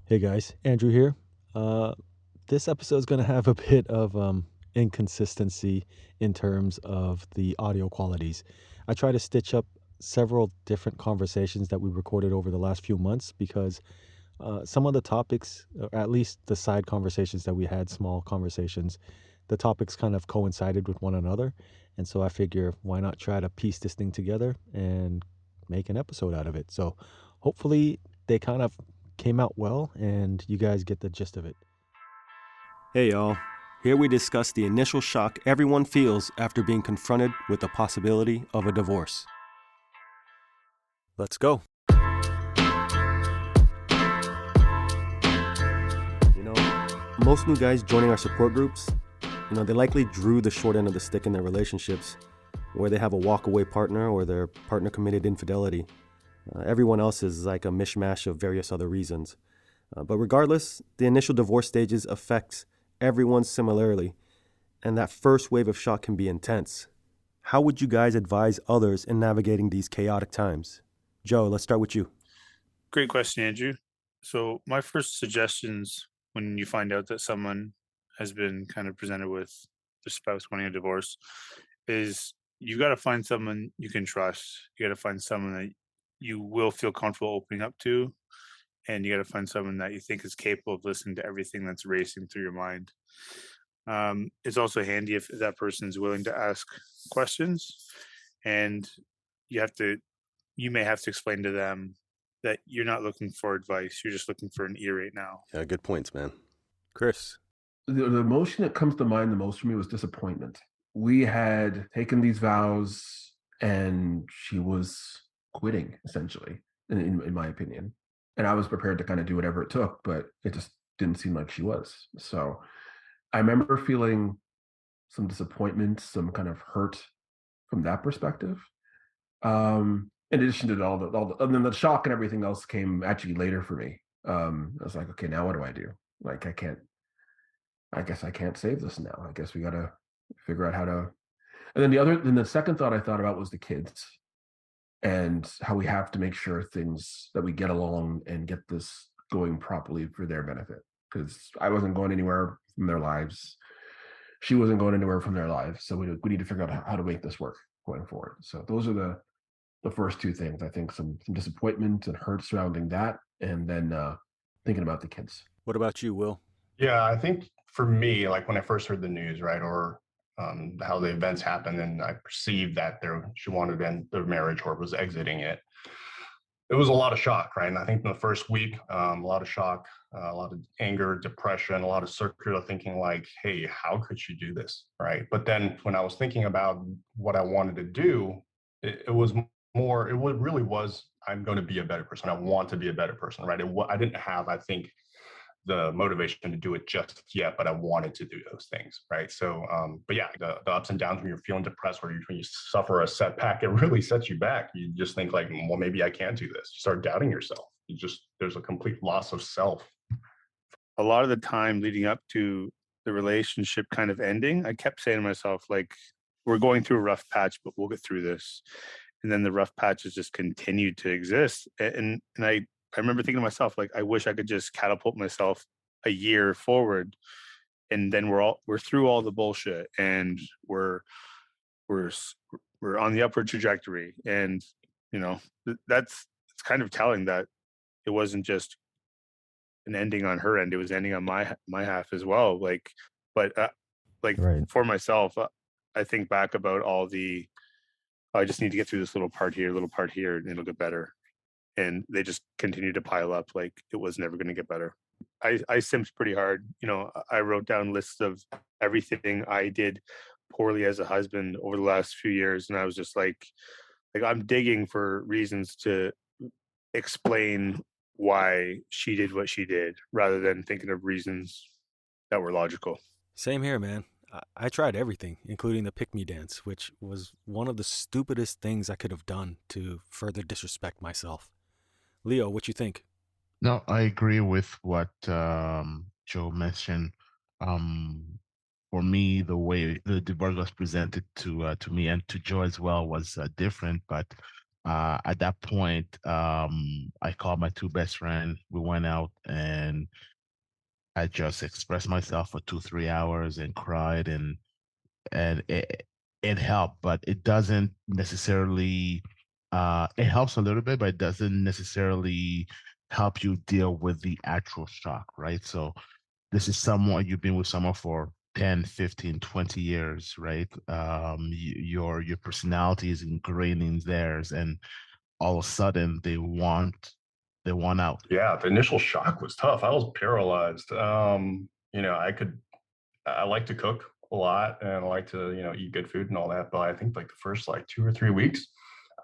Hey guys, Andrew here. Uh, this episode is going to have a bit of inconsistency in terms of the audio qualities. I try to stitch up several different conversations that we recorded over the last few months because some of the topics, or at least the side conversations that we had, small conversations, the topics kind of coincided with one another. And so I figure, why not try to piece this thing together and make an episode out of it? So hopefully they kind of came out well and you guys get the gist of it. Hey y'all. Here we discuss the initial shock everyone feels after being confronted with the possibility of a divorce. Let's go. You know, most new guys joining our support groups, they likely drew the short end of the stick in their relationships, where they have a walkaway partner or their partner committed infidelity. Everyone else is like a mishmash of various other reasons. But regardless, the initial divorce stages affect everyone similarly, and that first wave of shock can be intense. How would you guys advise others in navigating these chaotic times? Joe, let's start with you. Great question, Andrew. So, my first suggestions when you find out that someone has been kind of presented with their spouse wanting a divorce is you got to find someone you can trust. You got to find someone that you will feel comfortable opening up to, and you got to find someone that you think is capable of listening to everything that's racing through your mind. It's also handy if that person is willing to ask questions, and you have to you may have to explain to them that you're not looking for advice, you're just looking for an ear right now. Yeah, good points, man. Chris. The emotion that comes to mind the most for me was disappointment. We had taken these vows and she was quitting essentially, in my opinion. And I was prepared to kind of do whatever it took, but it just didn't seem like she was. So I remember feeling some disappointment, some kind of hurt from that perspective. In addition to and then the shock and everything else came actually later for me. I was like, okay, now what do I do? Like, I guess I can't save this now. I guess we got to figure out how to. And then the second thought I thought about was the kids and how we have to make sure things that we get along and get this going properly for their benefit. Because I wasn't going anywhere from their lives. She wasn't going anywhere from their lives. So we need to figure out how to make this work going forward. So those are the first two things. I think some disappointment and hurt surrounding that, and then thinking about the kids. What about you, Will? Yeah, I think for me, like when I first heard the news, right, or how the events happened, and I perceived that she wanted to end their marriage or was exiting it. It was a lot of shock, right? And I think in the first week, a lot of shock, a lot of anger, depression, a lot of circular thinking, like, "Hey, how could she do this?" Right? But then when I was thinking about what I wanted to do, it was more. Really was. I'm going to be a better person. I want to be a better person, right? I didn't have, I think, the motivation to do it just yet, but I wanted to do those things, right? So, but yeah, the ups and downs when you're feeling depressed, when you suffer a setback, it really sets you back. You just think like, well, maybe I can do this. You start doubting yourself. There's a complete loss of self. A lot of the time leading up to the relationship kind of ending, I kept saying to myself, like, we're going through a rough patch, but we'll get through this. And then the rough patches just continued to exist. And I remember thinking to myself, like, I wish I could just catapult myself a year forward, and then we're through all the bullshit, and we're s- we're on the upward trajectory. And that's it's kind of telling that it wasn't just an ending on her end; it was ending on my half as well. But like Right. for myself, I think back about all the I just need to get through this little part here, and it'll get better. And they just continue to pile up like it was never going to get better. I simped pretty hard. I wrote down lists of everything I did poorly as a husband over the last few years, and I was just like I'm digging for reasons to explain why she did what she did rather than thinking of reasons that were logical. Same here, man. I tried everything, including the pick me dance, which was one of the stupidest things I could have done to further disrespect myself. Leo, what you think? No, I agree with what Joe mentioned. Um, for me, the way the divorce was presented to me and to Joe as well was different. But At that point, I called my two best friends. We went out and I just expressed myself for 2, 3 hours and cried, and it helped, but it doesn't necessarily. It helps a little bit, but it doesn't necessarily help you deal with the actual shock, right? So this is someone you've been with someone for 10, 15, 20 years, right? Your personality is ingrained in theirs, and all of a sudden they want out. Yeah, the initial shock was tough. I was paralyzed. I like to cook a lot and I like to, eat good food and all that. But I think like the first like 2 or 3 weeks,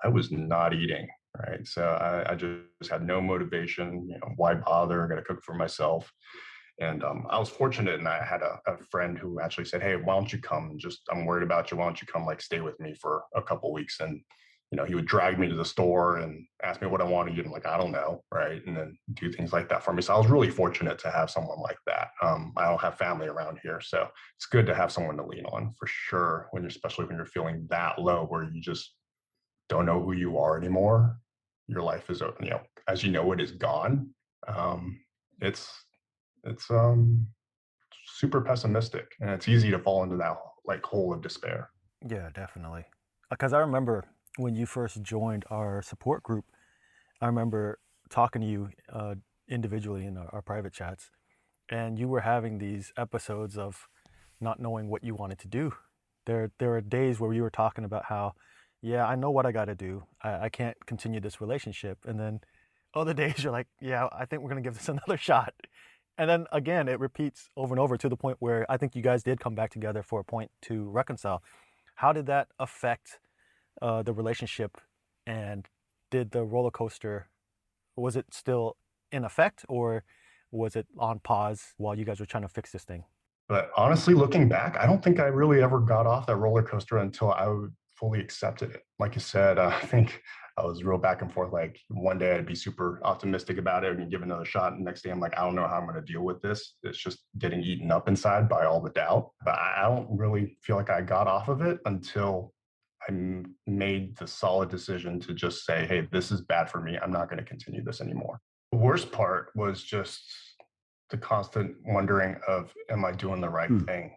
I was not eating. Right. So I just had no motivation. Why bother? I got to cook for myself. And I was fortunate, and I had a friend who actually said, "Hey, why don't you come? Just I'm worried about you. Why don't you come like stay with me for a couple weeks?" And he would drag me to the store and ask me what I wanted to eat. I'm like, I don't know, right? And then do things like that for me. So I was really fortunate to have someone like that. I don't have family around here, so it's good to have someone to lean on for sure. Especially when you're feeling that low, where you just don't know who you are anymore. Your life is, as you know, it is gone. Um, it's it's super pessimistic, and it's easy to fall into that like hole of despair. Yeah, definitely. Because I remember when you first joined our support group, I remember talking to you individually in our private chats, and you were having these episodes of not knowing what you wanted to do. There are days where you were talking about how, yeah, I know what I got to do. I can't continue this relationship. And then other days you're like, yeah, I think we're going to give this another shot. And then again, it repeats over and over to the point where I think you guys did come back together for a point to reconcile. How did that affect the relationship? And did the roller coaster, was it still in effect, or was it on pause while you guys were trying to fix this thing? But honestly, looking back, I don't think I really ever got off that roller coaster until I fully accepted it. Like you said, I think I was real back and forth. Like one day I'd be super optimistic about it and give another shot. And the next day I'm like, I don't know how I'm going to deal with this. It's just getting eaten up inside by all the doubt. But I don't really feel like I got off of it until made the solid decision to just say, hey, this is bad for me. I'm not going to continue this anymore. The worst part was just the constant wondering of, am I doing the right thing?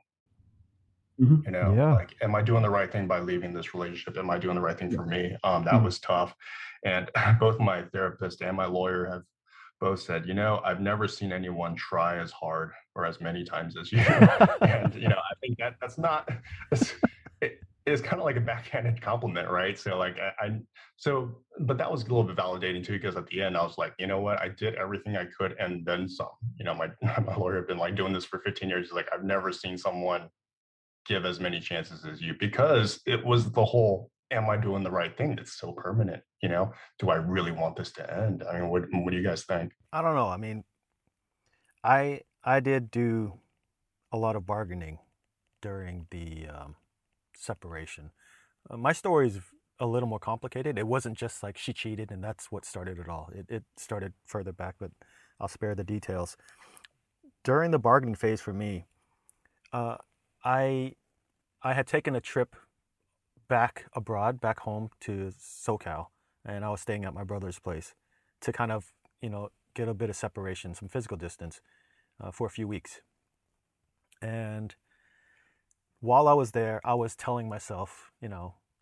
Yeah. Like, am I doing the right thing by leaving this relationship? Am I doing the right thing for me? That was tough. And both my therapist and my lawyer have both said, I've never seen anyone try as hard or as many times as you. And, I think that's not, it's kind of like a backhanded compliment, right? So like, but that was a little bit validating too, because at the end I was like, you know what? I did everything I could and then some. My lawyer had been like doing this for 15 years. He's like, I've never seen someone give as many chances as you, because it was the whole, am I doing the right thing? It's so permanent. Do I really want this to end? I mean, what do you guys think? I don't know. I mean, I did do a lot of bargaining during the separation. My story is a little more complicated. It wasn't just like she cheated and that's what started it all. It started further back, but I'll spare the details. During the bargaining phase for me, uh, I I had taken a trip back abroad, back home to SoCal, and I was staying at my brother's place to kind of, get a bit of separation, some physical distance for a few weeks. And while I was there, I was telling myself,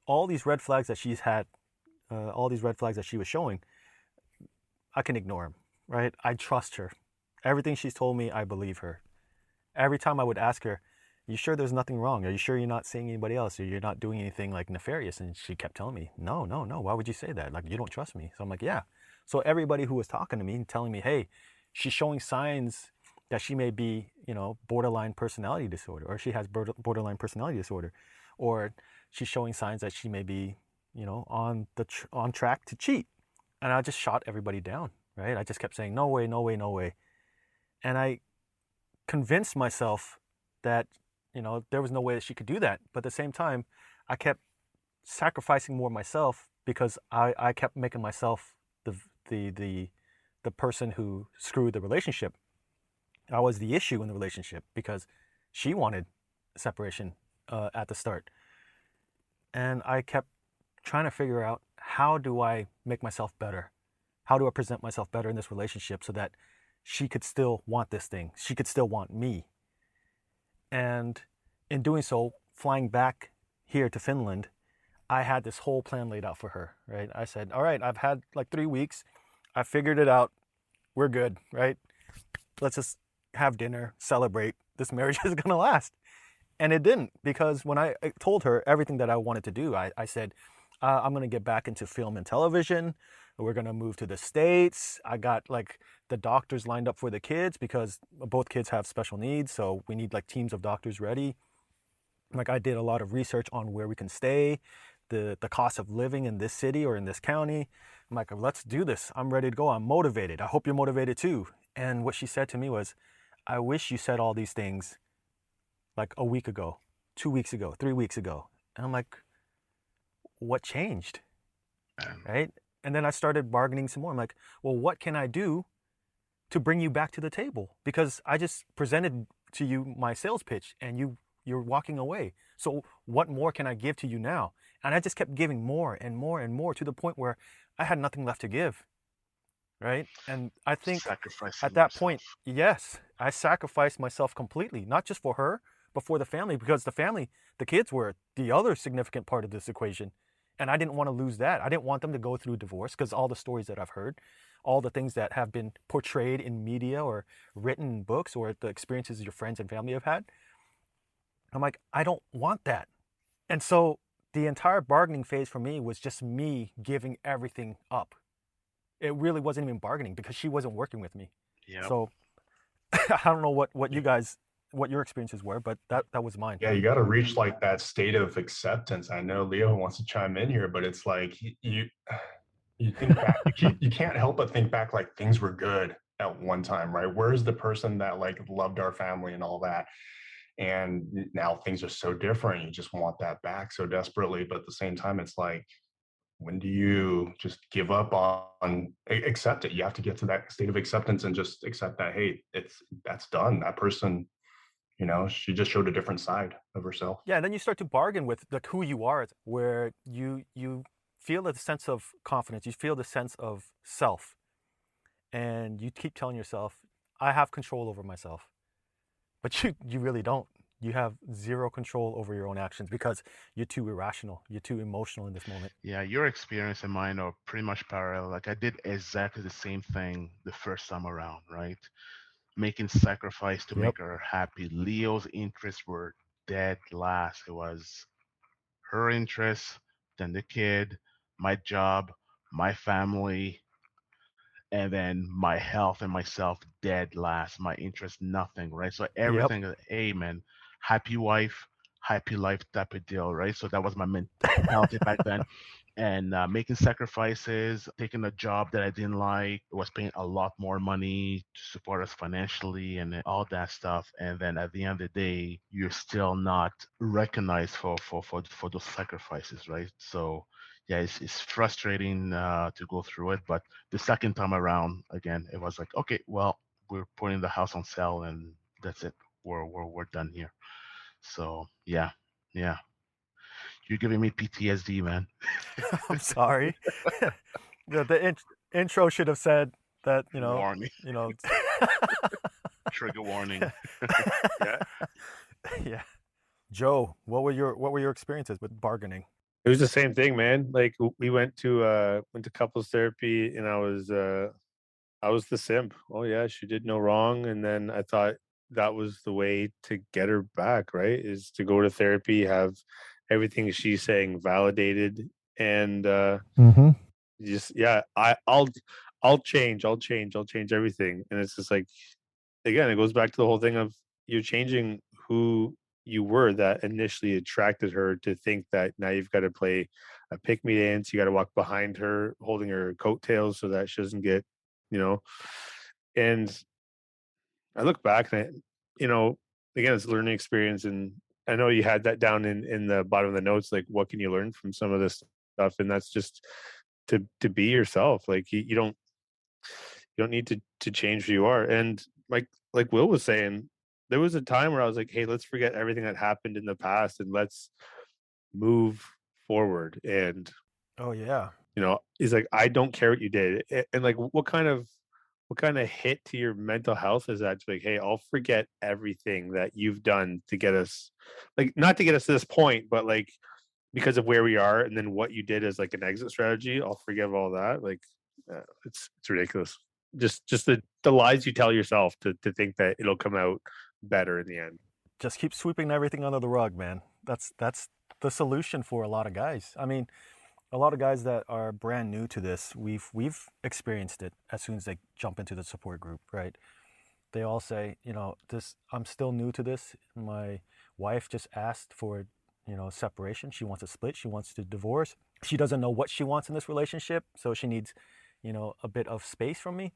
all these red flags that she's had, all these red flags that she was showing, I can ignore them, right? I trust her. Everything she's told me, I believe her. Every time I would ask her, you sure there's nothing wrong? Are you sure you're not seeing anybody else? Or you're not doing anything like nefarious? And she kept telling me, no, no, no. Why would you say that? Like, you don't trust me. So I'm like, yeah. So everybody who was talking to me and telling me, hey, she's showing signs that she may be, borderline personality disorder, or she has borderline personality disorder, or she's showing signs that she may be, on track to cheat. And I just shot everybody down, right? I just kept saying, no way, no way, no way. And I convinced myself that, there was no way that she could do that. But at the same time, I kept sacrificing more myself because I kept making myself the person who screwed the relationship. I was the issue in the relationship because she wanted separation at the start. And I kept trying to figure out how do I make myself better? How do I present myself better in this relationship so that she could still want this thing? She could still want me. And in doing so, flying back here to Finland, I had this whole plan laid out for her, right? I said, all right, I've had like 3 weeks. I figured it out. We're good, right? Let's just have dinner, celebrate. This marriage is going to last. And it didn't, because when I told her everything that I wanted to do, I said, I'm going to get back into film and television. We're going to move to the States. I got like the doctors lined up for the kids because both kids have special needs. So we need like teams of doctors ready. Like I did a lot of research on where we can stay, the cost of living in this city or in this county. I'm like, let's do this. I'm ready to go. I'm motivated. I hope you're motivated too. And what she said to me was, I wish you said all these things like a week ago, 2 weeks ago, 3 weeks ago. And I'm like, what changed? Right? And then I started bargaining some more. I'm like, well, what can I do to bring you back to the table? Because I just presented to you my sales pitch and you're walking away. So what more can I give to you now? And I just kept giving more and more and more to the point where I had nothing left to give. Right? And I think Sacrificing at that yourself. point, yes, I sacrificed myself completely, not just for her, but for the family, because the family, the kids were the other significant part of this equation. And I didn't want to lose that. I didn't want them to go through divorce because all the stories that I've heard, all the things that have been portrayed in media or written in books or the experiences your friends and family have had, I'm like, I don't want that. And so the entire bargaining phase for me was just me giving everything up. It really wasn't even bargaining because she wasn't working with me. Yep. So I don't know what you guys, what your experiences were, but that was mine. Yeah, you got to reach like that state of acceptance. I know Leo wants to chime in here, but it's like you think back, you can't help but think back like things were good at one time, right? Where's the person that like loved our family and all that? And now things are so different. You just want that back so desperately, but at the same time, it's like, when do you just give up on accept it? You have to get to that state of acceptance and just accept that, hey, that's done. That person, she just showed a different side of herself. Yeah, and then you start to bargain with like who you are, where you feel the sense of confidence, you feel the sense of self, and you keep telling yourself, I have control over myself. But you really don't. You have zero control over your own actions because you're too irrational. You're too emotional in this moment. Yeah, your experience and mine are pretty much parallel. Like I did exactly the same thing the first time around, right? Making sacrifice to Yep. make her happy. Leo's interests were dead last. It was her interests, then the kid, my job, my family, and then my health and myself dead last. My interest, nothing, right? So Yep. everything, hey man, happy wife, happy life type of deal, right? So that was my mentality back then. And making sacrifices, taking a job that I didn't like, was paying a lot more money to support us financially and all that stuff. And then at the end of the day, you're still not recognized for those sacrifices, right? So yeah, it's frustrating to go through it, but the second time around, again, it was like, okay, well, we're putting the house on sale, and that's it. We're done here. So yeah, yeah, you're giving me PTSD, man. I'm sorry. The intro should have said that, Warning, you know. trigger warning. Yeah. Yeah. Joe, what were your experiences with bargaining? It was the same thing, man. Like we went to couples therapy, and I was the simp. Oh yeah, she did no wrong, and then I thought that was the way to get her back, right? Is to go to therapy, have everything she's saying validated, and Mm-hmm. just yeah, I'll change everything, and it's just like again, it goes back to the whole thing of you're changing who you were that initially attracted her to think that now you've got to play a pick me dance. You got to walk behind her, holding her coattails so that she doesn't get, you know. And I look back and again, it's a learning experience. And I know you had that down in the bottom of the notes, like what can you learn from some of this stuff? And that's just to be yourself. Like you don't need to change who you are. And like Will was saying, there was a time where I was like, hey, let's forget everything that happened in the past and let's move forward. And Oh yeah. He's like, I don't care what you did. And like, what kind of hit to your mental health is that? To like, hey, I'll forget everything that you've done to get us, like, not to get us to this point, but like because of where we are, and then what you did as like an exit strategy. I'll forgive all that. Like, it's ridiculous. Just the lies you tell yourself to think that it'll come out better in the end. Just keep sweeping everything under the rug, man. That's the solution for a lot of guys. I mean, a lot of guys that are brand new to this, we've experienced it as soon as they jump into the support group, right? They all say, this, I'm still new to this. My wife just asked for, separation. She wants a split. She wants to divorce. She doesn't know what she wants in this relationship, so she needs, a bit of space from me.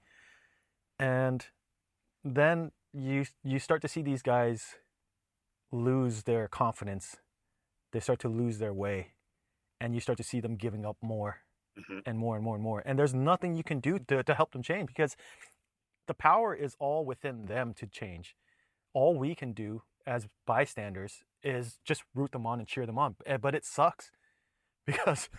And then you start to see these guys lose their confidence. They start to lose their way, and you start to see them giving up more and more and more and more. And there's nothing you can do to help them change, because the power is all within them to change. All we can do as bystanders is just root them on and cheer them on. But it sucks because,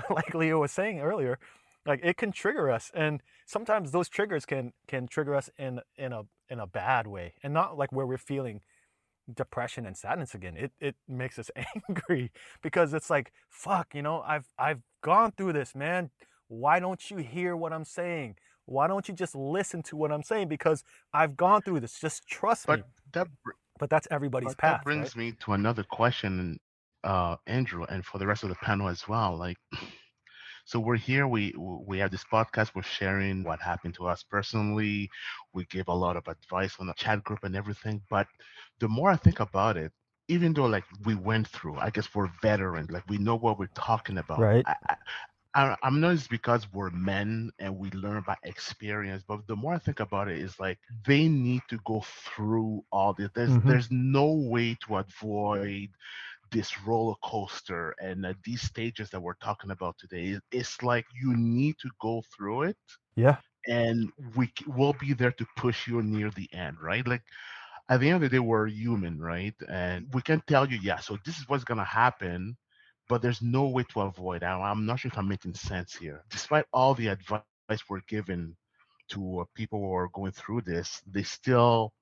like Leo was saying earlier, like, it can trigger us, and sometimes those triggers can trigger us in a bad way, and not like where we're feeling depression and sadness again. It makes us angry, because it's like, fuck, I've gone through this, man. Why don't you hear what I'm saying? Why don't you just listen to what I'm saying? Because I've gone through this. Just trust me. But that's everybody's path. That brings right? me to another question, Andrew, and for the rest of the panel as well. Like, so we're here. We have this podcast. We're sharing what happened to us personally. We give a lot of advice on the chat group and everything. But the more I think about it, even though like we went through, I guess we're veterans. Like we know what we're talking about. Right. I'm not just because we're men and we learn by experience, but the more I think about it, is like they need to go through all this. There's no way to avoid this roller coaster and these stages that we're talking about today. It's like you need to go through it, Yeah. and will be there to push you near the end, right? Like at the end of the day, we're human, right? And we can tell you, yeah, so this is what's gonna happen, but there's no way to avoid. I'm not sure if I'm making sense here. Despite all the advice we're given to people who are going through this, they still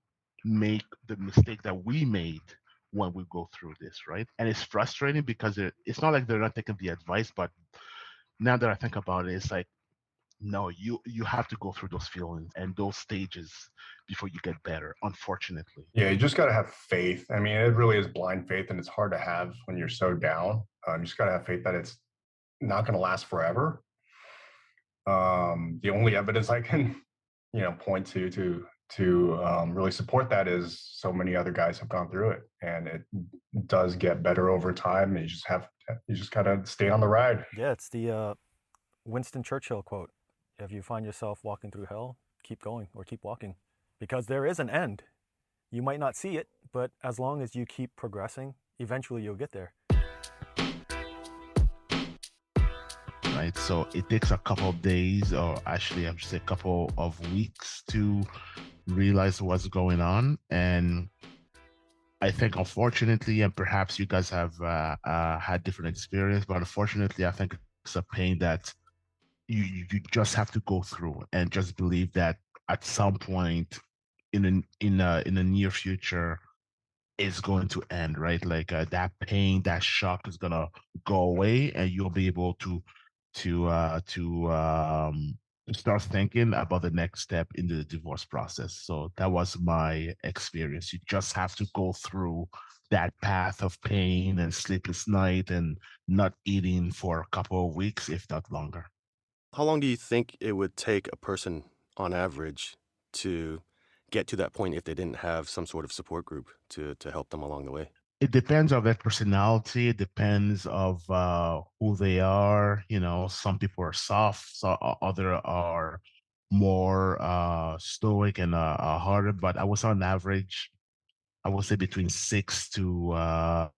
make the mistake that we made when we go through this, right? And it's frustrating because it's not like they're not taking the advice, but now that I think about it, it's like, no, you have to go through those feelings and those stages before you get better, unfortunately. Yeah, you just got to have faith. I mean, it really is blind faith, and it's hard to have when you're so down. You just got to have faith that it's not going to last forever. The only evidence I can, point to really support that is so many other guys have gone through it, and it does get better over time. And you just got to stay on the ride. Yeah, it's the Winston Churchill quote. If you find yourself walking through hell, keep going or keep walking, because there is an end. You might not see it, but as long as you keep progressing, eventually you'll get there. Right. So it takes a couple of days, or actually, I should say a couple of weeks, to realize what's going on. And I think, unfortunately, and perhaps you guys have had different experience, but unfortunately, I think it's a pain that you just have to go through, and just believe that at some point in the near future is going to end, right? Like that pain, that shock is gonna go away, and you'll be able to start thinking about the next step in the divorce process. So that was my experience. You just have to go through that path of pain and sleepless night and not eating for a couple of weeks, if not longer. How long do you think it would take a person on average to get to that point if they didn't have some sort of support group to help them along the way? It depends on their personality. It depends of who they are. Some people are soft, so other are more stoic and harder. But I was on average, I would say between 6 to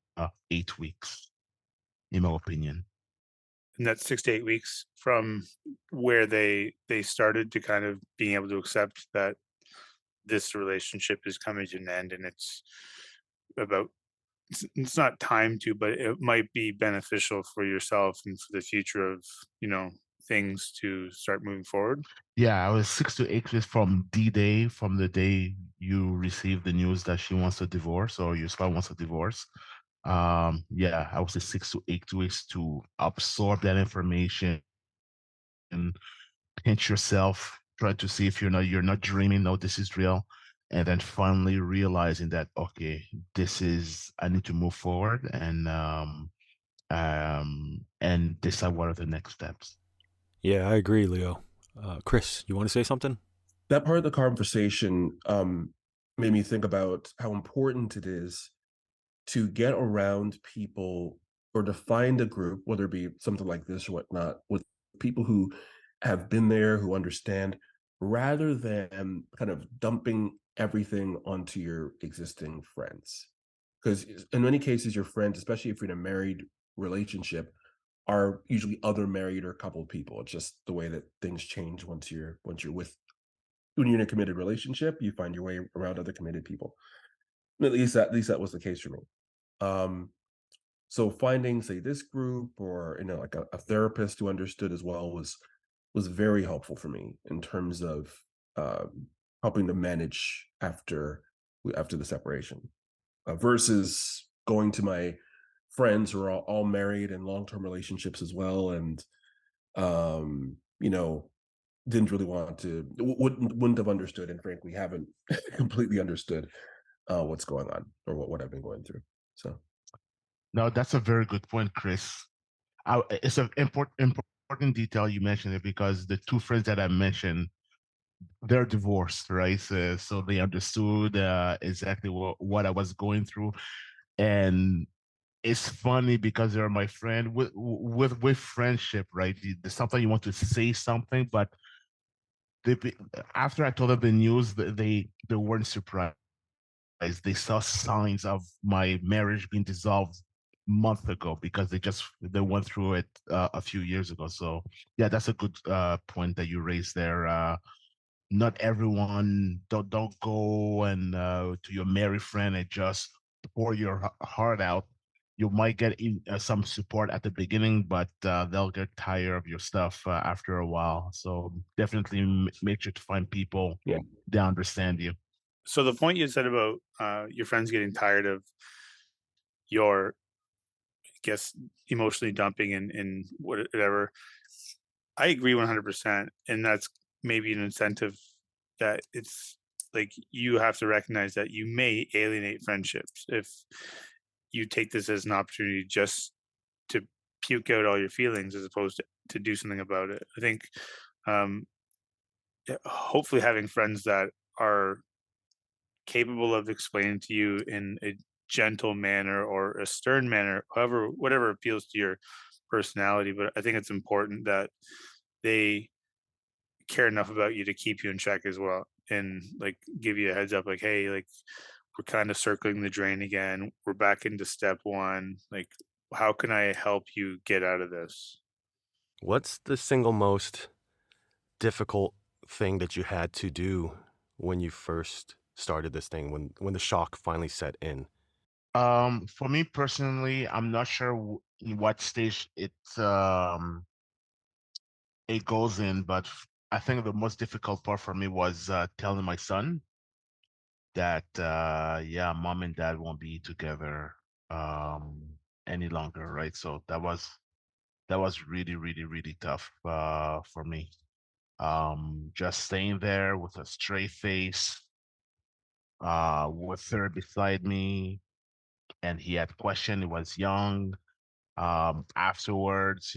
8 weeks, in my opinion. And that's 6 to 8 weeks from where they started to kind of being able to accept that this relationship is coming to an end, and about it's not time to, but it might be beneficial for yourself and for the future of things to start moving forward? Yeah, I was 6 to 8 weeks from D-Day, from the day you received the news that she wants a divorce or your spouse wants a divorce. Yeah, I would say 6 to 8 weeks to absorb that information and pinch yourself, try to see if you're not dreaming, no, this is real. And then finally realizing that, okay, I need to move forward and decide what are the next steps. Yeah, I agree, Leo. Chris, you want to say something? That part of the conversation made me think about how important it is to get around people or to find a group, whether it be something like this or whatnot, with people who have been there, who understand, rather than kind of dumping everything onto your existing friends. Because in many cases, your friends, especially if you're in a married relationship, are usually other married or coupled people. It's just the way that things change once you're with when you're in a committed relationship, you find your way around other committed people. At least that was the case for me. Um, so finding, say, this group or like a therapist who understood as well was very helpful for me in terms of um, helping to manage after the separation, versus going to my friends who are all married and long-term relationships as well, and um, you know didn't really want to wouldn't have understood, and frankly haven't completely understood what's going on or what I've been going through. So No, that's a very good point, Chris. It's an important detail you mentioned it because the two friends that I mentioned, they're divorced, right? So they understood exactly what I was going through, and it's funny because they're my friend with friendship, right? Sometimes you want to say something, but they, after I told them the news, they weren't surprised. They saw signs of my marriage being dissolved month ago because they went through it a few years ago. So yeah, that's a good point that you raised there. Not everyone, don't go and to your married friend and just pour your heart out. You might get some support at the beginning, but they'll get tired of your stuff after a while. So definitely make sure to find people yeah, that understand you. So the point you said about your friends getting tired of your, I guess, emotionally dumping and whatever, I agree 100%. And that's maybe an incentive that it's like you have to recognize that you may alienate friendships if you take this as an opportunity just to puke out all your feelings as opposed to do something about it. I think um, hopefully having friends that are capable of explaining to you in a gentle manner or a stern manner, however, whatever appeals to your personality. But I think it's important that they care enough about you to keep you in check as well and like give you a heads up like, hey, like we're kind of circling the drain again, we're back into step one, like how can I help you get out of this? What's the single most difficult thing that you had to do when you first started this thing, when the shock finally set in? For me personally, I'm not sure in what stage it goes in, but I think the most difficult part for me was telling my son that yeah, mom and dad won't be together um any longer, right? So that was really, really, really tough for me. Just staying there with a straight face, with her beside me, and he had questioned, he was young. Afterwards,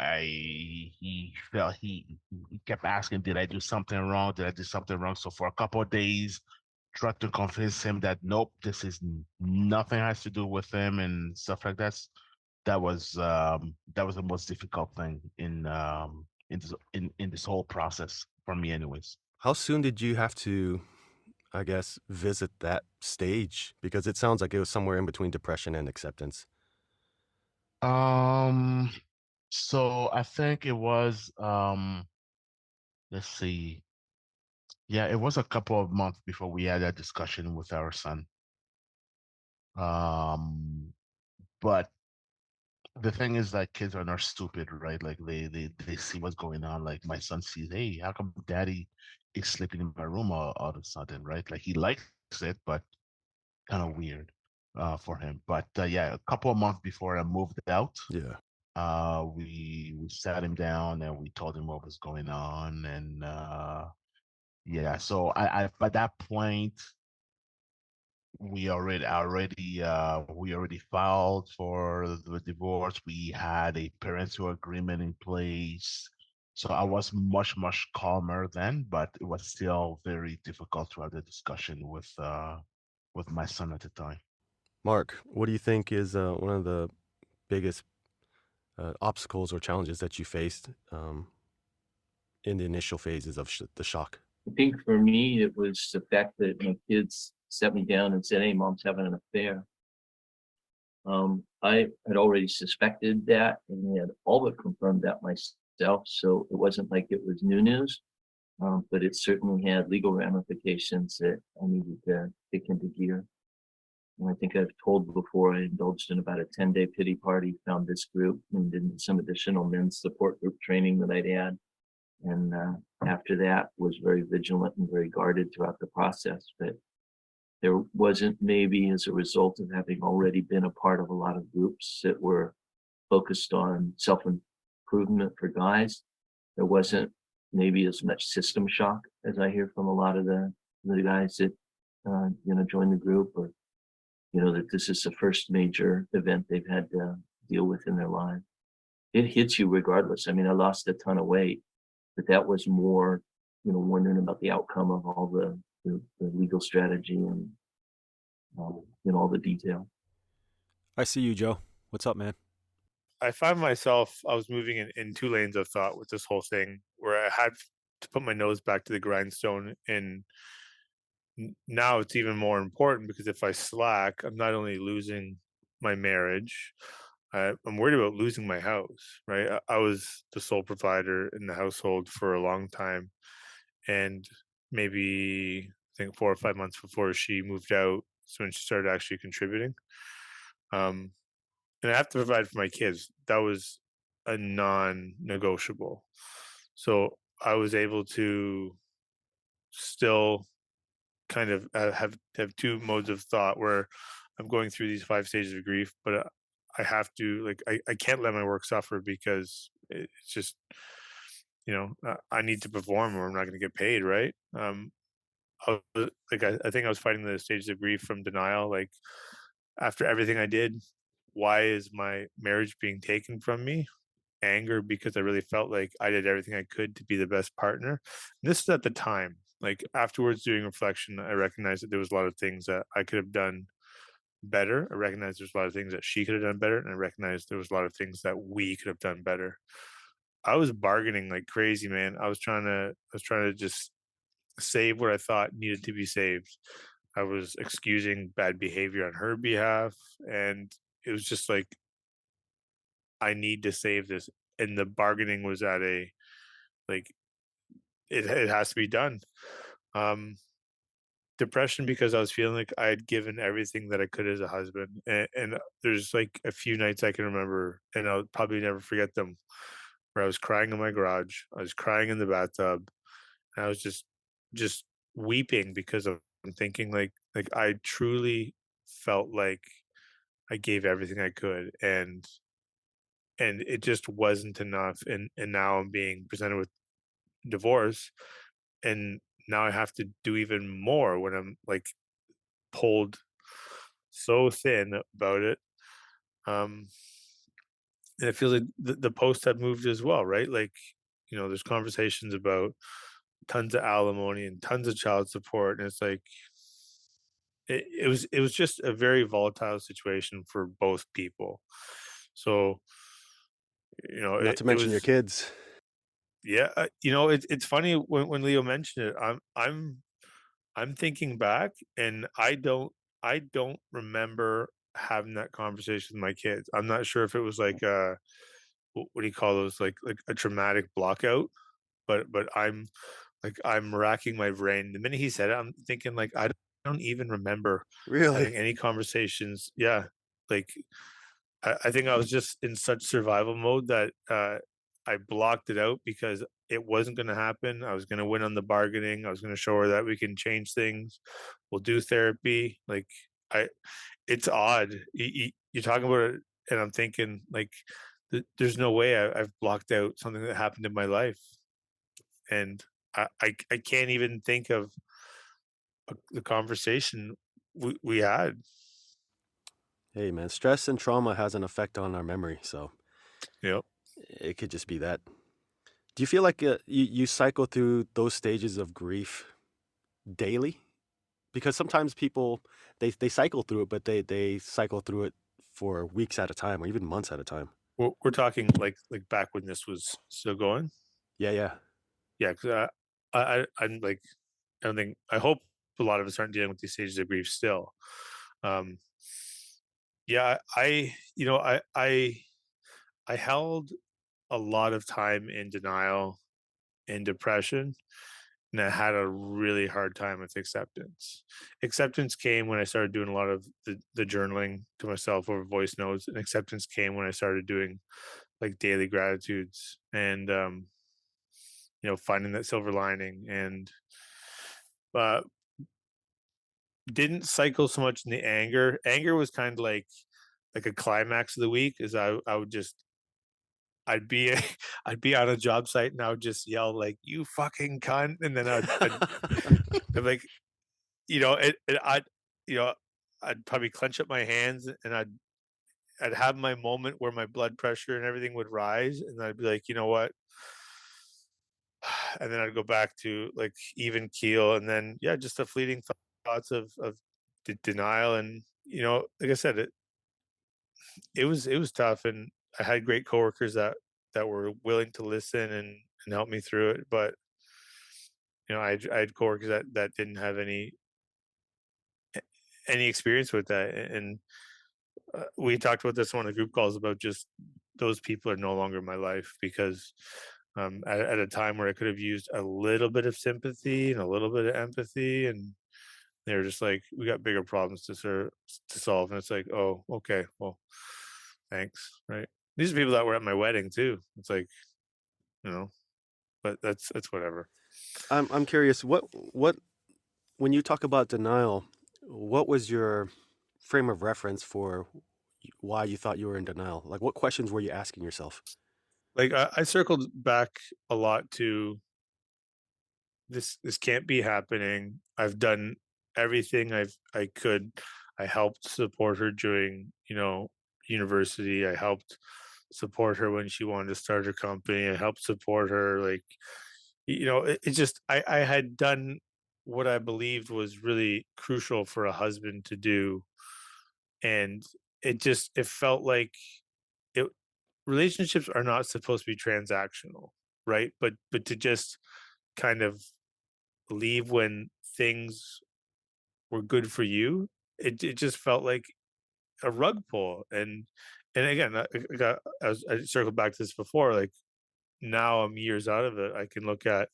I he felt he kept asking, did I do something wrong? Did I do something wrong? So for a couple of days, tried to convince him that nope, this is nothing has to do with him and stuff like that. That was the most difficult thing in this whole process for me, anyways. How soon did you have to, I guess, visit that stage? Because it sounds like it was somewhere in between depression and acceptance. Um, so I think it was let's see. Yeah, it was a couple of months before we had that discussion with our son. Um, but the thing is that kids are not stupid, right? Like they see what's going on. Like my son sees, hey, how come daddy is sleeping in my room all of a sudden, right? Like he likes it, but kind of weird for him. But yeah, a couple of months before I moved out, Yeah. we sat him down and we told him what was going on, and yeah. So I by that point we already filed for the divorce. We had a parental agreement in place. So I was much calmer then, but it was still very difficult to have the discussion with my son at the time. Marc, what do you think is one of the biggest obstacles or challenges that you faced in the initial phases of the shock? I think for me, it was the fact that my kids set me down and said, "Hey, mom's having an affair." I had already suspected that and had all but confirmed that myself. So it wasn't like it was new news, but it certainly had legal ramifications that I needed to kick into gear. And I think I've told before I indulged in about a 10-day pity party, found this group and did some additional men's support group training that I'd had. And after that was very vigilant and very guarded throughout the process. But there wasn't, maybe as a result of having already been a part of a lot of groups that were focused on self-improvement for guys, there wasn't maybe as much system shock as I hear from a lot of the guys that join the group, or that this is the first major event they've had to deal with in their life. It hits you regardless. I mean, I lost a ton of weight, but that was more, wondering about the outcome of all the legal strategy and all the detail. I see you, Joe. What's up, man? I find myself, I was moving in two lanes of thought with this whole thing where I had to put my nose back to the grindstone. And now it's even more important because if I slack, I'm not only losing my marriage, I'm worried about losing my house, right? I was the sole provider in the household for a long time. And maybe I think 4 or 5 months before she moved out, so when she started actually contributing. Um, and I have to provide for my kids. That was a non-negotiable. So I was able to still kind of have two modes of thought where I'm going through these 5 stages of grief, but I have to, like, I can't let my work suffer because it's just I need to perform or I'm not going to get paid, right? I think I was fighting the stages of grief from denial, like after everything I did, why is my marriage being taken from me? Anger because I really felt like I did everything I could to be the best partner. And this is at the time. Like afterwards, doing reflection, I recognized that there was a lot of things that I could have done better. I recognized there's a lot of things that she could have done better, and I recognized there was a lot of things that we could have done better. I was bargaining like crazy, man. I was trying to just save what I thought needed to be saved. I was excusing bad behavior on her behalf, and it was just like I need to save this. And the bargaining was at a, like, it has to be done. Um, Depression because I was feeling like I had given everything that I could as a husband, and there's like a few nights I can remember, and I'll probably never forget them, where I was crying in my garage, I was crying in the bathtub, and I was just weeping because of I'm thinking like I truly felt like I gave everything I could, and it just wasn't enough, and now I'm being presented with divorce, and now I have to do even more when I'm like pulled so thin about it. Um, and it feels like the posts have moved as well, right? Like, there's conversations about tons of alimony and tons of child support, and it's like it was just a very volatile situation for both people. So, Not to it mention your was, kids. yeah. It's funny when Leo mentioned it. I'm thinking back, and I don't remember having that conversation with my kids. I'm not sure if it was like what do you call those, like a traumatic blockout, but I'm racking my brain. The minute he said it, I'm thinking like I don't even remember Really? having any conversations. Yeah, like I think I was just in such survival mode that I blocked it out because it wasn't going to happen. I was going to win on the bargaining. I was going to show her that we can change things. We'll do therapy. Like I, it's odd. You're talking about it, and I'm thinking like, there's no way I've blocked out something that happened in my life, and I can't even think of the conversation we had. Hey, man, stress and trauma has an effect on our memory, so You know, it could just be that. Do you feel like you cycle through those stages of grief daily? Because sometimes people they cycle through it, but they cycle through it for weeks at a time or even months at a time. we're talking like back when this was still going. Yeah, yeah. Yeah, because I'm like, I don't think, I hope a lot of us aren't dealing with these stages of grief still. Um, yeah, I held a lot of time in denial and depression, and I had a really hard time with acceptance. Acceptance came when I started doing a lot of the journaling to myself over voice notes, and acceptance came when I started doing like daily gratitudes and finding that silver lining and uh didn't cycle so much in the anger. Anger was kind of like a climax of the week is I would just I'd be I'd be on a job site and I would just yell like you fucking cunt and then I'd like I'd you know I'd probably clench up my hands and I'd have my moment where my blood pressure and everything would rise and I'd be like, you know what? And then I'd go back to like even keel and then yeah, just the fleeting thoughts of denial and like I said, it was tough, and I had great coworkers that were willing to listen and help me through it. But I had coworkers that didn't have any experience with that, and we talked about this on one of the group calls about just those people are no longer in my life because at a time where I could have used a little bit of sympathy and a little bit of empathy, and they were just like, "We got bigger problems to solve," and it's like, "Oh, okay, well, thanks." Right? These are people that were at my wedding too. It's like, you know, but that's whatever. I'm curious, what when you talk about denial, what was your frame of reference for why you thought you were in denial? Like, what questions were you asking yourself? Like I circled back a lot to this can't be happening. I've done everything I could. I helped support her during, university. I helped support her when she wanted to start her company. I helped support her like it just I had done what I believed was really crucial for a husband to do and it felt like it relationships are not supposed to be transactional, right? But to just kind of leave when things were good for you, it just felt like a rug pull. And again, I circled back to this before. Like now, I'm years out of it. I can look at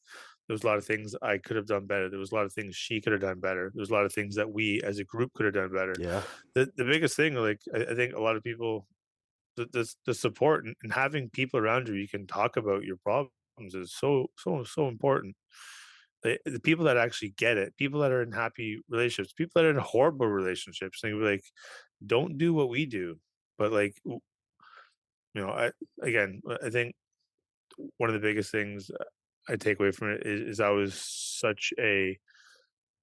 there was a lot of things I could have done better. There was a lot of things she could have done better. There was a lot of things that we as a group could have done better. Yeah. The biggest thing, like I think a lot of people, the support and having people around you can talk about your problems is so important. The people that actually get it, people that are in happy relationships, people that are in horrible relationships, they be like, don't do what we do. But like, I again, I think one of the biggest things I take away from it is I was such a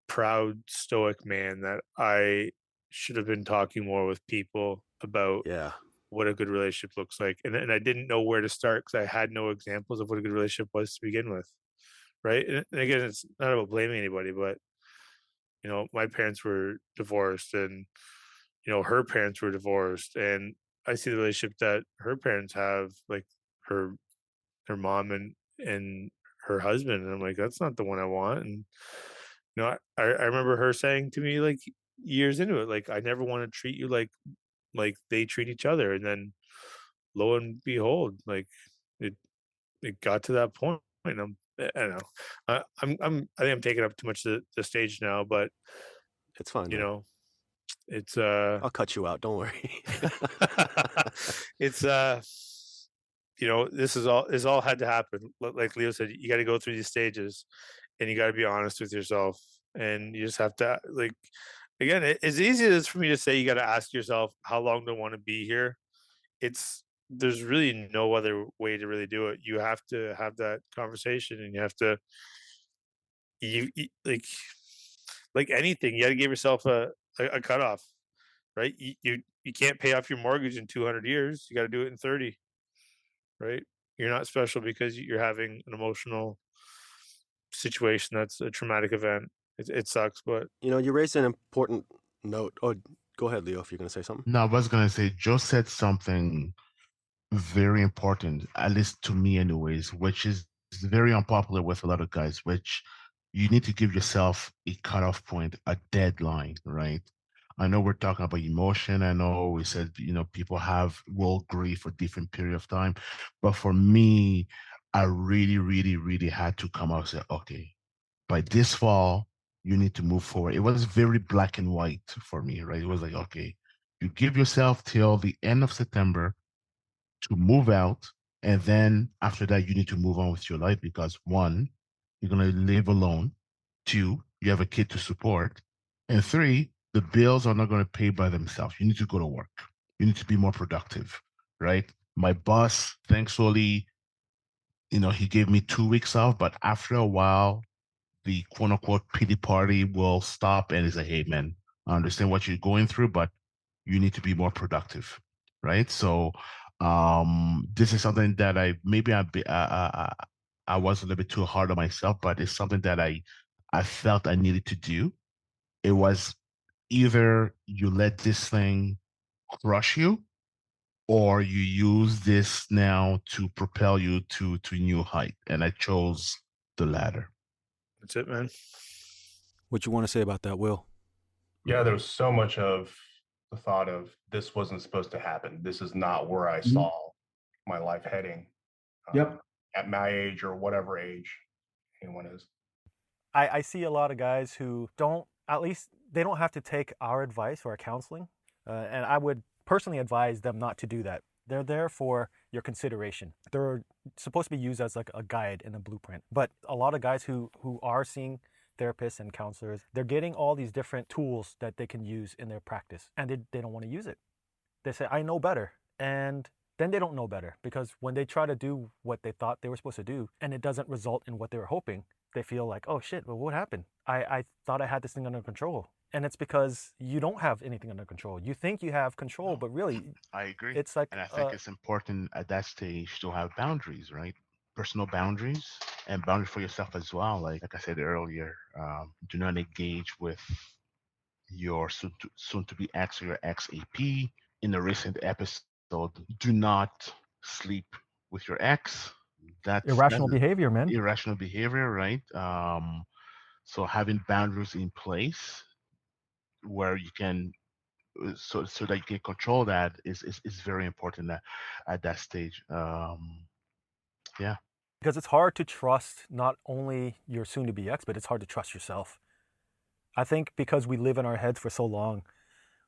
proud stoic man that I should have been talking more with people about Yeah. what a good relationship looks like. And I didn't know where to start because I had no examples of what a good relationship was to begin with. Right. And again, it's not about blaming anybody, but my parents were divorced and her parents were divorced. And I see the relationship that her parents have, like her her mom and her husband. And I'm like, that's not the one I want. And I remember her saying to me like years into it, like, I never want to treat you like they treat each other. And then lo and behold, like it it got to that point. And I don't know. I think I'm taking up too much the stage now, but It's fine, you man. know, it's I'll cut you out. Don't worry. It's this is all had to happen. Like Leo said, you got to go through these stages, and you got to be honest with yourself, and you just have to like. Again, as easy as for me to say, you got to ask yourself, how long do I want to be here? It's There's really no other way to really do it. You have to have that conversation, and you have to you like anything. You got to give yourself a cutoff, right? You can't pay off your mortgage in 200 years. You got to do it in 30, right? You're not special because you're having an emotional situation that's a traumatic event. It sucks, but You raised an important note. Oh, go ahead, Leo, if you're going to say something. No, I was gonna say Joe said something very important, at least to me, anyways, which is very unpopular with a lot of guys, which you need to give yourself a cutoff point, a deadline, right? I know we're talking about emotion. I know we said, people will grieve for different period of time. But for me, I really, really, really had to come out and say, okay, by this fall, you need to move forward. It was very black and white for me, right? It was like, okay, you give yourself till the end of September to move out. And then after that, you need to move on with your life because one, you're going to live alone. Two, you have a kid to support. And three, the bills are not going to pay by themselves. You need to go to work. You need to be more productive, right? My boss, thankfully, he gave me 2 weeks off, but after a while, the quote unquote pity party will stop and say, hey, man, I understand what you're going through, but you need to be more productive. Right. So this is something that I was a little bit too hard on myself, but it's something that I felt I needed to do. It was either you let this thing crush you or you use this now to propel you to new height. And I chose the latter. that's it, man. What you want to say about that, Will? Yeah, there was so much of the thought of this wasn't supposed to happen. This is not where I saw my life heading Yep. at my age or whatever age anyone is. I see a lot of guys who at least they don't have to take our advice or our counseling. And I would personally advise them not to do that. They're there for your consideration. They're supposed to be used as like a guide and a blueprint. But a lot of guys who are seeing therapists and counselors, they're getting all these different tools that they can use in their practice, and they don't want to use it. They say, I know better. And then they don't know better, because when they try to do what they thought they were supposed to do and it doesn't result in what they were hoping, they feel like, oh shit, well, what happened? I thought I had this thing under control. And it's because you don't have anything under control. You think you have control, but really, I agree. it's like, And I think it's important at that stage to have boundaries, right? Personal boundaries and boundaries for yourself as well. Like I said earlier, do not engage with your soon to be ex or your ex AP. In a recent episode, do not sleep with your ex. That's irrational behavior, man. irrational behavior, right? So having boundaries in place where you can so that you can control that is very important at that stage. Yeah. Because it's hard to trust not only your soon to be ex, but it's hard to trust yourself. I think because we live in our heads for so long,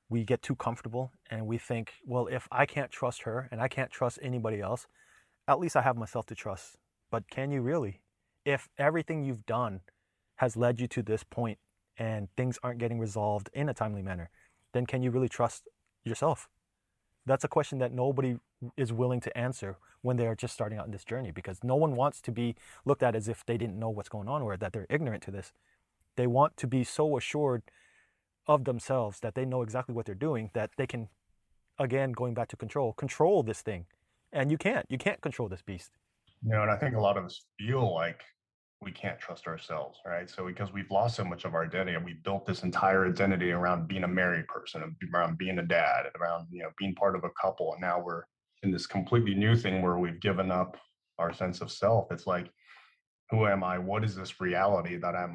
we get too comfortable and we think, well, if I can't trust her and I can't trust anybody else, at least I have myself to trust. But can you really? If everything you've done has led you to this point and things aren't getting resolved in a timely manner, then can you really trust yourself? That's a question that nobody is willing to answer when they're just starting out in this journey, because no one wants to be looked at as if they didn't know what's going on or that they're ignorant to this. They want to be so assured of themselves that they know exactly what they're doing, that they can, again, going back to control this thing. And you can't control this beast. And I think a lot of us feel like we can't trust ourselves, right? So because we've lost so much of our identity and we built this entire identity around being a married person, around being a dad, around, being part of a couple. And now we're in this completely new thing where we've given up our sense of self. It's like, who am I? What is this reality that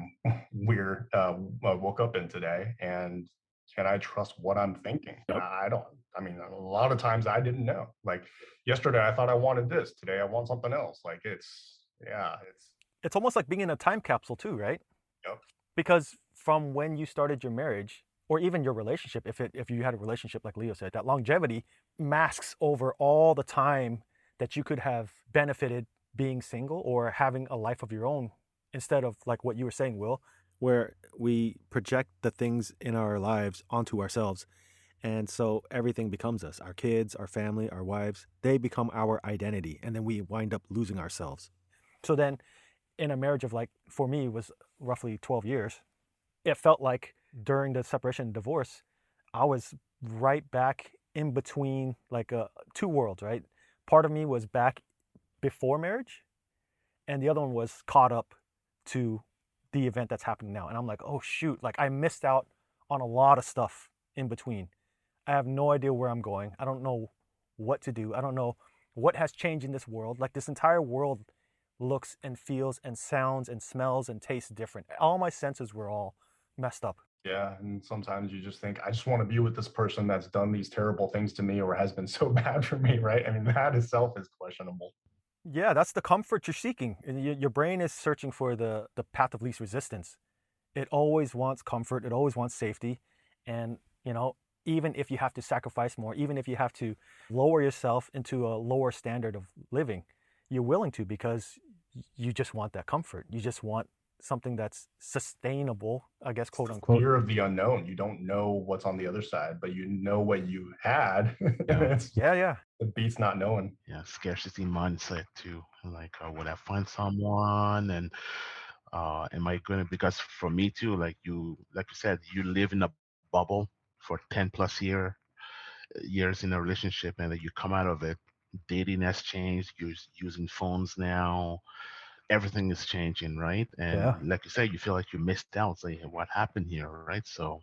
woke up in today? And can I trust what I'm thinking? Yep. I don't. I mean, a lot of times I didn't know. Like yesterday, I thought I wanted this. Today, I want something else. Like It's almost like being in a time capsule too, right? Yep. Because from when you started your marriage or even your relationship, if you had a relationship like Leo said, that longevity masks over all the time that you could have benefited being single or having a life of your own, instead of like what you were saying, Will, where we project the things in our lives onto ourselves. And so everything becomes us. Our kids, our family, our wives, they become our identity. And then we wind up losing ourselves. So then in a marriage of, like, for me, was roughly 12 years, it felt like during the separation and divorce, I was right back in between, like, two worlds, right? Part of me was back before marriage, and the other one was caught up to the event that's happening now. And I'm like, oh shoot, like I missed out on a lot of stuff in between. I have no idea where I'm going. I don't know what to do. I don't know what has changed in this world. Like, this entire world looks and feels and sounds and smells and tastes different. All my senses were all messed up. Yeah, and sometimes you just think, I just want to be with this person that's done these terrible things to me or has been so bad for me, right? I mean, that itself is questionable. Yeah, that's the comfort you're seeking. And your brain is searching for the path of least resistance. It always wants comfort. It always wants safety. And, even if you have to sacrifice more, even if you have to lower yourself into a lower standard of living, you're willing to, because you just want that comfort. You just want something that's sustainable, I guess, quote unquote. Fear of the unknown. You don't know what's on the other side, but you know what you had. Yeah. Yeah. It beats not knowing. Yeah, scarcity mindset too. Like, would I find someone, and am I gonna? Because for me too, like you said, you live in a bubble for 10 plus years in a relationship, and then you come out of it. Dating has changed. You're using phones now. Everything is changing, right? Yeah. And like you said, you feel like you missed out. Say, what happened here, right? So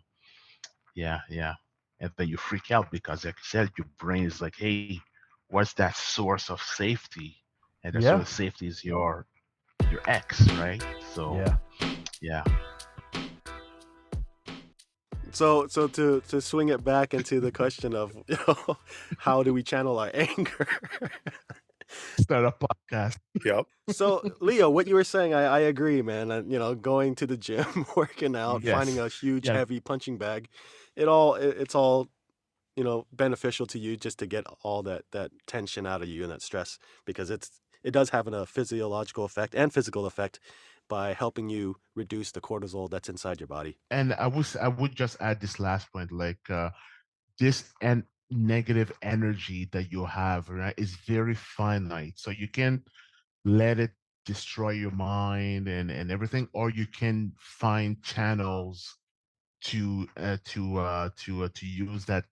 yeah, yeah. And then you freak out because, like you said, your brain is like, hey, what's that source of safety? And that Yeah. source of safety is your ex, right? So Yeah. yeah. So to swing it back into the question of, how do we channel our anger? Start a podcast. Yep. So, Leo, what you were saying, I agree, man. Going to the gym, working out, finding Yes. a huge, Yeah. heavy punching bag, it's all, beneficial to you, just to get all that tension out of you and that stress, because it does have a physiological effect and physical effect by helping you reduce the cortisol that's inside your body. And I would just add this last point, like this and negative energy that you have, right, is very finite. So you can let it destroy your mind and everything, or you can find channels to use that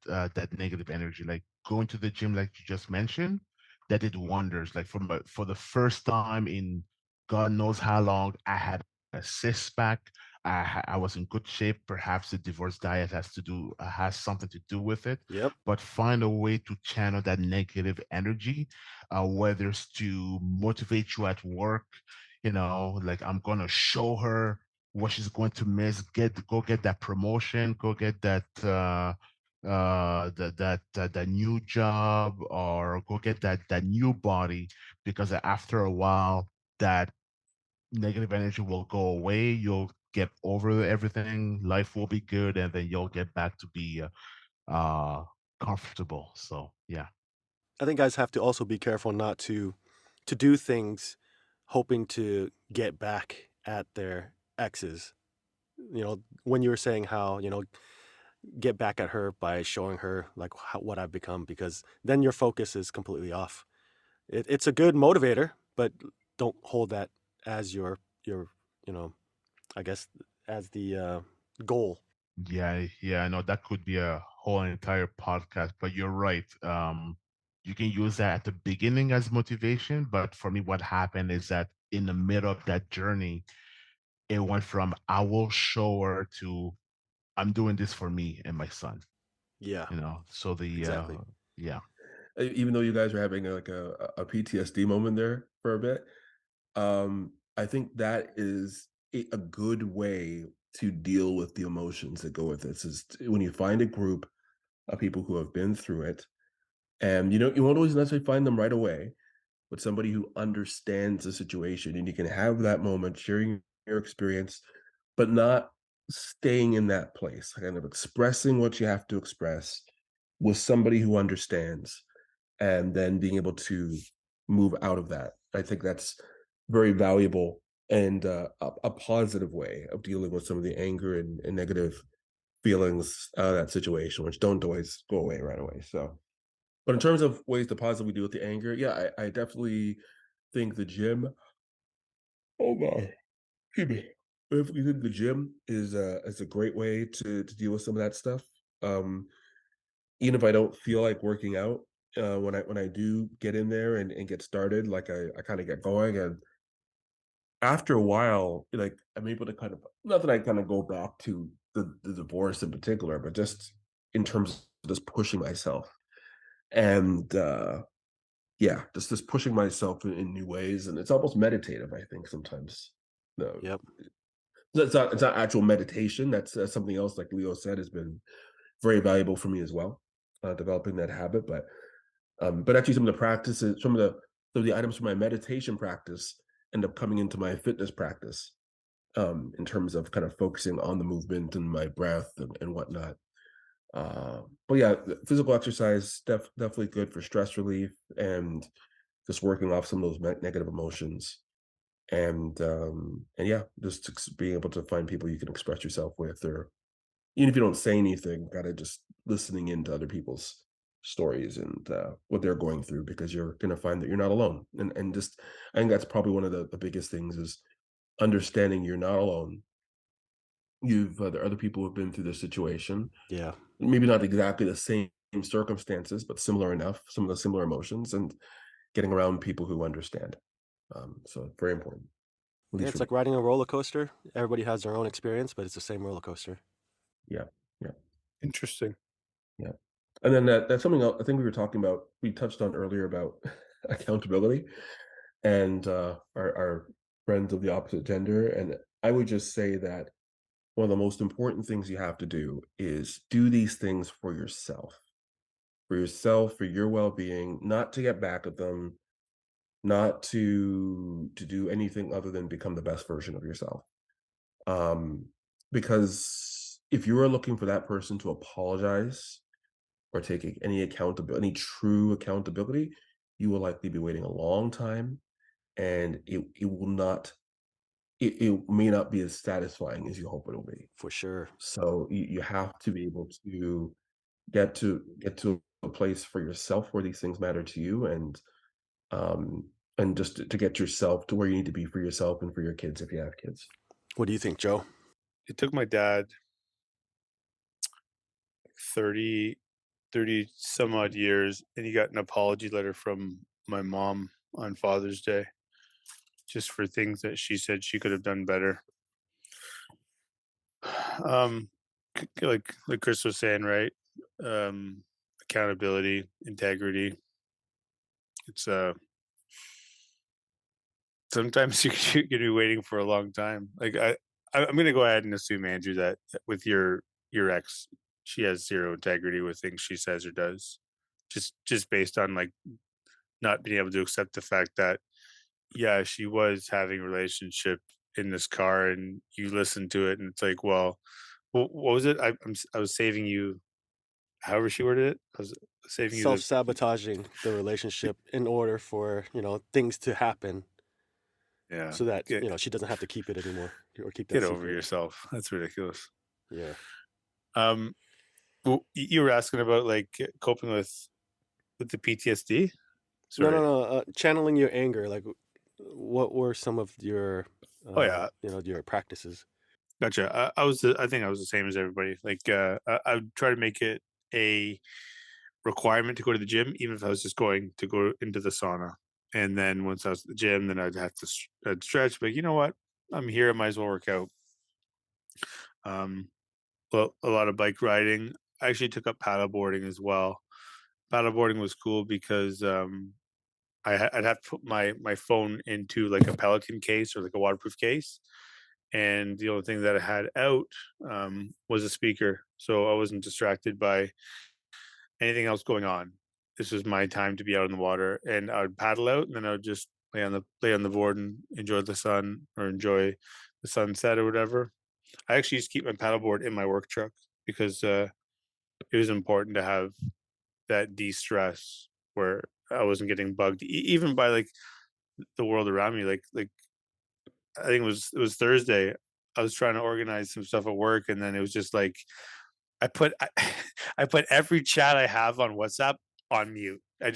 negative energy, like going to the gym, like you just mentioned, that did wonders. Like for the first time in God knows how long, I had a cyst back. I was in good shape. Perhaps the divorce diet has something to do with it. Yep. But find a way to channel that negative energy, whether it's to motivate you at work. Like, I'm gonna show her what she's going to miss. Go get that promotion. Go get that new job, or go get that new body, because after a while that negative energy will go away. You'll get over everything. Life will be good, and then you'll get back to be uh comfortable. So yeah. I think guys have to also be careful not to do things hoping to get back at their exes. When you were saying how, get back at her by showing her, like, what I've become, because then your focus is completely off. It's a good motivator, but don't hold that as your I guess, as the goal. Yeah, I know that could be a whole entire podcast, but you're right. You can use that at the beginning as motivation, but for me, what happened is that in the middle of that journey, it went from I will show her to I'm doing this for me and my son. Yeah, So exactly. yeah. Even though you guys are having like a PTSD moment there for a bit, I think that is a good way to deal with the emotions that go with this. Is when you find a group of people who have been through it, and you won't always necessarily find them right away, but somebody who understands the situation, and you can have that moment sharing your experience, but not staying in that place, kind of expressing what you have to express with somebody who understands, and then being able to move out of that. I think that's very valuable and a positive way of dealing with some of the anger and negative feelings out of that situation, which don't always go away right away. So, but in terms of ways to positively deal with the anger, yeah, I definitely think the gym. Oh my, excuse me. If you think the gym is a great way to deal with some of that stuff. Um, Even if I don't feel like working out, when I do get in there and get started, like I kind of get going, and after a while, like I'm able to kind of not that I kind of go back to the divorce in particular, but just in terms of just pushing myself and yeah, just pushing myself in new ways, and it's almost meditative. I think sometimes. No, Yep. it's not actual meditation. That's something else. Like Leo said, has been very valuable for me as well, developing that habit. But actually, some of the practices, some of the items from my meditation practice end up coming into my fitness practice, in terms of kind of focusing on the movement and my breath and whatnot. But yeah, the physical exercise definitely good for stress relief and just working off some of those negative emotions. And yeah, just being able to find people you can express yourself with, or even if you don't say anything, kind of just listening into other people's stories and what they're going through, because you're going to find that you're not alone. And just, I think that's probably one of the biggest things is understanding you're not alone. There are other people who've been through this situation, Yeah. maybe not exactly the same circumstances, but similar enough, some of the similar emotions, and getting around people who understand. So very important, at Yeah, least it's for me. like riding a roller coaster. Everybody has their own experience, but it's the same roller coaster. Yeah, yeah, Interesting. yeah. And then that's something else I think we were talking about. We touched on earlier about accountability and our friends of the opposite gender. And I would just say that one of the most important things you have to do is do these things for yourself, for your well-being, not to get back at them, not to do anything other than become the best version of yourself. Um, because if you are looking for that person to apologize or take any accountability, any true accountability, you will likely be waiting a long time, and it will not it may not be as satisfying as you hope it'll be. For sure. So you have to be able to get to a place for yourself where these things matter to you, um and just to get yourself to where you need to be for yourself and for your kids if you have kids. What do you think, Joe? It took my dad 30, 30 some odd years, and he got an apology letter from my mom on Father's Day just for things that she said she could have done better. Um, like Chris was saying, right? Um, Accountability, integrity. It's sometimes you could be waiting for a long time. I'm gonna go ahead and assume, Andrew, that with your ex, she has zero integrity with things she says or does, just based on like not being able to accept the fact that yeah, she was having a relationship in this car, and you listen to it, and it's like, well, what was it? I was saving you. However she worded it, I was saving you the Self-sabotaging the relationship in order for, things to happen yeah. so that, she doesn't have to keep it anymore or keep that Get over secret. yourself. That's ridiculous. Yeah. Um, well, you were asking about like coping with the PTSD. No, no, Sorry. no. Channeling your anger, like what were some of your, Oh yeah, your practices? gotcha. I think I was the same as everybody. Like, I would try to make it a requirement to go to the gym, even if I was just going to go into the sauna. And then once I was at the gym, then I'd have to I'd stretch. But you know what? I'm here. I might as well work out. Um, well, a lot of bike riding. I actually took up paddleboarding as well. Paddleboarding was cool because I'd have to put my phone into like a Pelican case or like a waterproof case, and the only thing that I had out was a speaker, so I wasn't distracted by anything else going on. This was my time to be out in the water, and I would paddle out, and then I would just lay on the board and enjoy the sun or enjoy the sunset or whatever. I actually used to keep my paddleboard in my work truck because it was important to have that de-stress where I wasn't getting bugged, even by like the world around me. Like I think it was Thursday. I was trying to organize some stuff at work, and then it was just like I I put every chat I have on WhatsApp on mute. They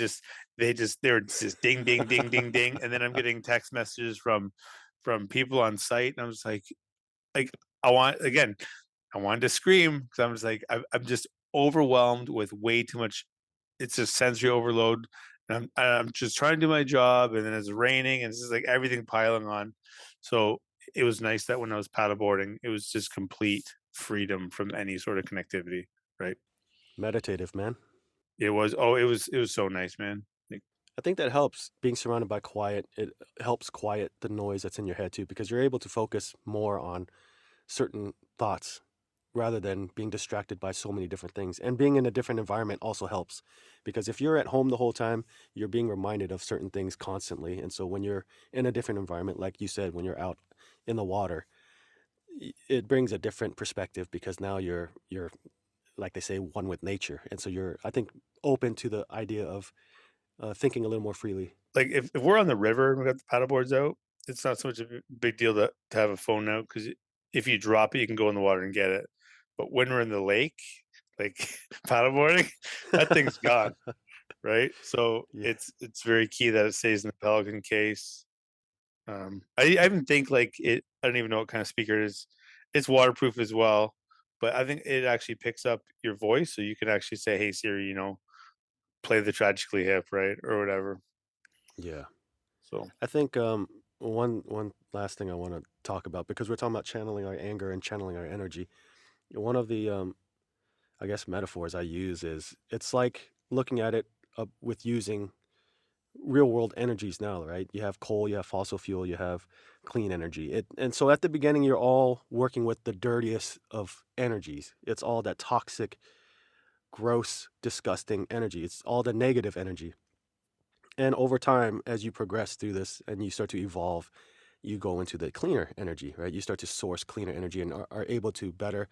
were just ding ding ding ding ding, and then I'm getting text messages from people on site, and I'm just like I want again I wanted to scream because I'm just like I'm just overwhelmed with way too much. It's just sensory overload. And I'm just trying to do my job, and then it's raining, and it's just like everything piling on. So it was nice that when I was paddleboarding, it was just complete freedom from any sort of connectivity. Right? Meditative, man. It was so nice, man. Like, I think that helps being surrounded by quiet. It helps quiet the noise that's in your head too, because you're able to focus more on certain thoughts rather than being distracted by so many different things. And being in a different environment also helps because if you're at home the whole time, you're being reminded of certain things constantly. And so when you're in a different environment, like you said, when you're out in the water, it brings a different perspective because now you're like they say one with nature. And so you're I think open to the idea of thinking a little more freely. like if we're on the river and we got the paddleboards out, it's not so much a big deal to have a phone out because if you drop it, you can go in the water and get it. But when we're in the lake, like paddleboarding, that thing's gone, right? So Yeah. it's very key that it stays in the Pelican case. I even think like it. I don't even know what kind of speaker it is. It's waterproof as well, but I think it actually picks up your voice, so you can actually say, "Hey Siri, play the Tragically Hip," right, or whatever. Yeah. So I think one last thing I want to talk about because we're talking about channeling our anger and channeling our energy. One of the I guess metaphors I use is it's like looking at it with using real world energies now, right? You have coal, you have fossil fuel, you have clean energy. And so at the beginning you're all working with the dirtiest of energies. It's all that toxic, gross, disgusting energy. It's all the negative energy. And over time, as you progress through this and you start to evolve, you go into the cleaner energy, right? You start to source cleaner energy and are able to better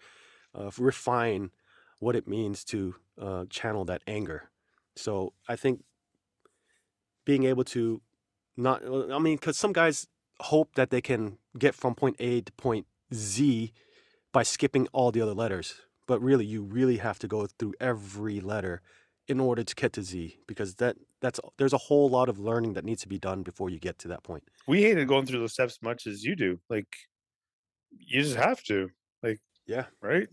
refine what it means to channel that anger. So I think being able to not, I mean, because some guys hope that they can get from point A to point Z by skipping all the other letters. But really, you really have to go through every letter in order to get to Z because that's there's a whole lot of learning that needs to be done before you get to that point. we hated going through those steps as much as you do. Like you just have to, like, Yeah. right?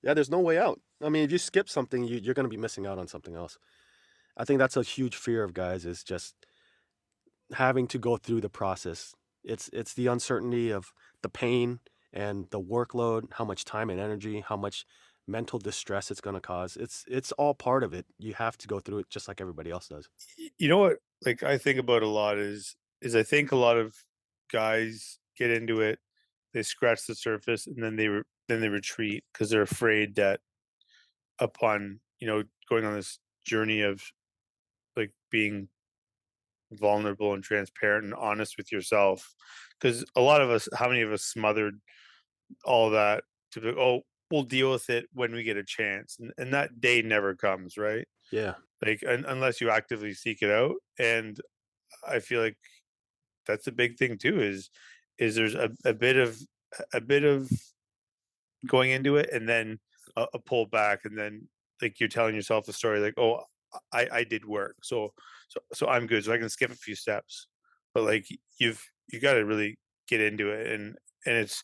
Yeah, there's no way out. I mean, if you skip something, you're going to be missing out on something else. I think that's a huge fear of guys is just having to go through the process. It's the uncertainty of the pain and the workload, how much time and energy, how much mental distress it's going to cause. It's all part of it. You have to go through it just like everybody else does. You know what? Like I think about a lot is I think a lot of guys get into it, they scratch the surface, and then they retreat because they're afraid that upon going on this journey of like being vulnerable and transparent and honest with yourself, because a lot of us, how many of us smothered all that to be, oh, we'll deal with it when we get a chance, and that day never comes, right? Yeah. Like unless you actively seek it out. And I feel like that's a big thing too, is there's a bit of going into it and then a pull back, and then like you're telling yourself a story like, oh, I did work, so I'm good, so I can skip a few steps. But like you got to really get into it, and it's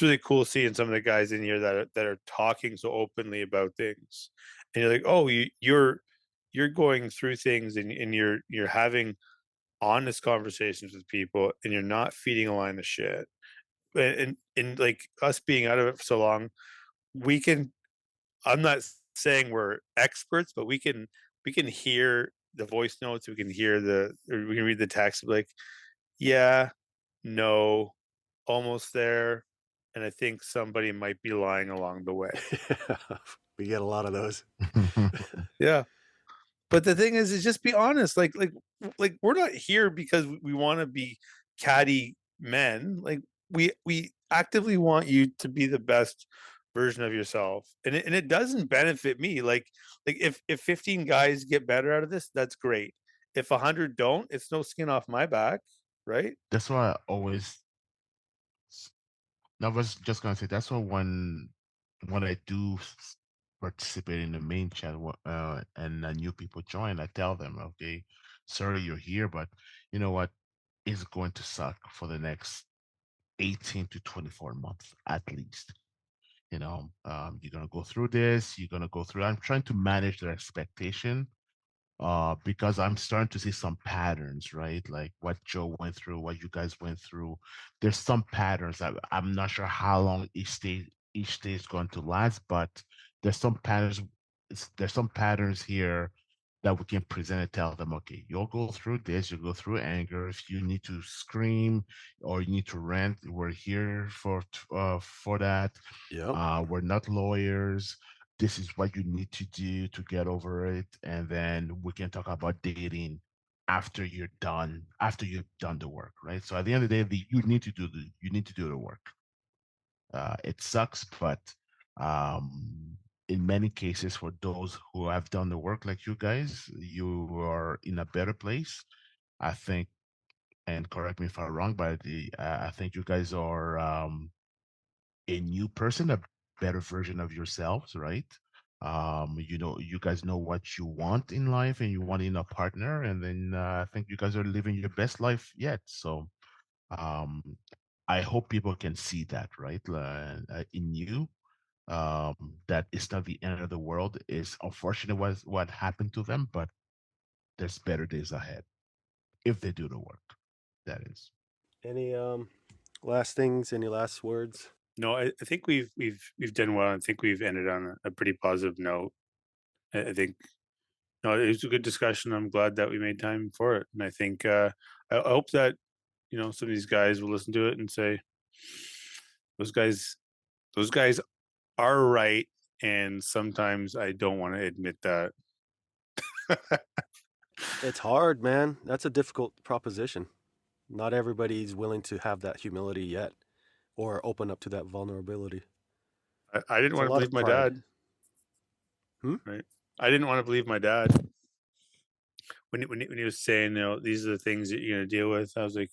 really cool seeing some of the guys in here that are talking so openly about things, and you're like, oh, you're going through things, and you're having honest conversations with people, and you're not feeding a line of shit. And like us being out of it for so long, we can. I'm not saying we're experts, but we can hear the voice notes. We can hear or we can read the text. Like, yeah, no, almost there, and I think somebody might be lying along the way. We get a lot of those. Yeah. But the thing is just be honest. Like we're not here because we want to be catty men. Like we actively want you to be the best version of yourself, and it doesn't benefit me. Like if 15 guys get better out of this, that's great. If 100 don't, it's no skin off my back, right? That's why I always. I was just gonna say that's why when I do participate in the main chat and new people join, I tell them, okay, sorry you're here, but you know what? It's going to suck for the next 18 to 24 months at least. You're gonna go through this. You're gonna go through. I'm trying to manage their expectation because I'm starting to see some patterns, right? Like what Joe went through, what you guys went through. There's some patterns. I'm not sure how long each day is going to last, but there's some patterns. There's some patterns here that we can present and tell them, okay, you'll go through this, you'll go through anger. If you need to scream or you need to rant, we're here for that. Yep. We're not lawyers. This is what you need to do to get over it, and then we can talk about dating after you've done the work, right? So at the end of the day, you need to do the work. It sucks, but in many cases, for those who have done the work like you guys, you are in a better place. I think, and correct me if I'm wrong, but I think you guys are a new person, a better version of yourselves, right? You guys know what you want in life and you want in a partner, and then I think you guys are living your best life yet. So um, I hope people can see that, right, in you. That it's not the end of the world. It's unfortunate what happened to them, but there's better days ahead if they do the work. That is. Any last things? Any last words? No, I think we've done well. I think we've ended on a pretty positive note. I think no, it was a good discussion. I'm glad that we made time for it, and I think I hope that some of these guys will listen to it and say those guys those guys are right, and sometimes I don't want to admit that. It's hard, man. That's a difficult proposition. Not everybody's willing to have that humility yet or open up to that vulnerability. I didn't It's a want to lot believe of my pride. dad. Hmm? Right? I didn't want to believe my dad when he was saying, these are the things that you're gonna deal with. I was like,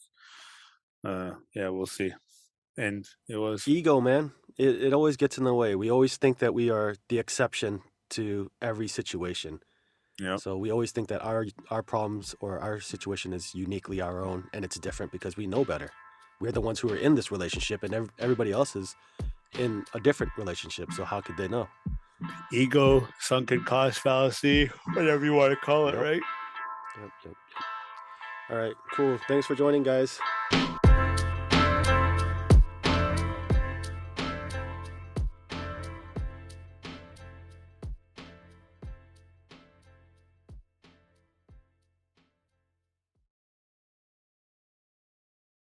yeah, we'll see. And it was. Ego, man. It always gets in the way. We always think that we are the exception to every situation. Yeah. So we always think that our problems or our situation is uniquely our own, and it's different because we know better. We're the ones who are in this relationship, and everybody else is in a different relationship. So how could they know? Ego, sunken cost fallacy, whatever you want to call it, Yep. right? Yep. All right, cool. Thanks for joining, guys.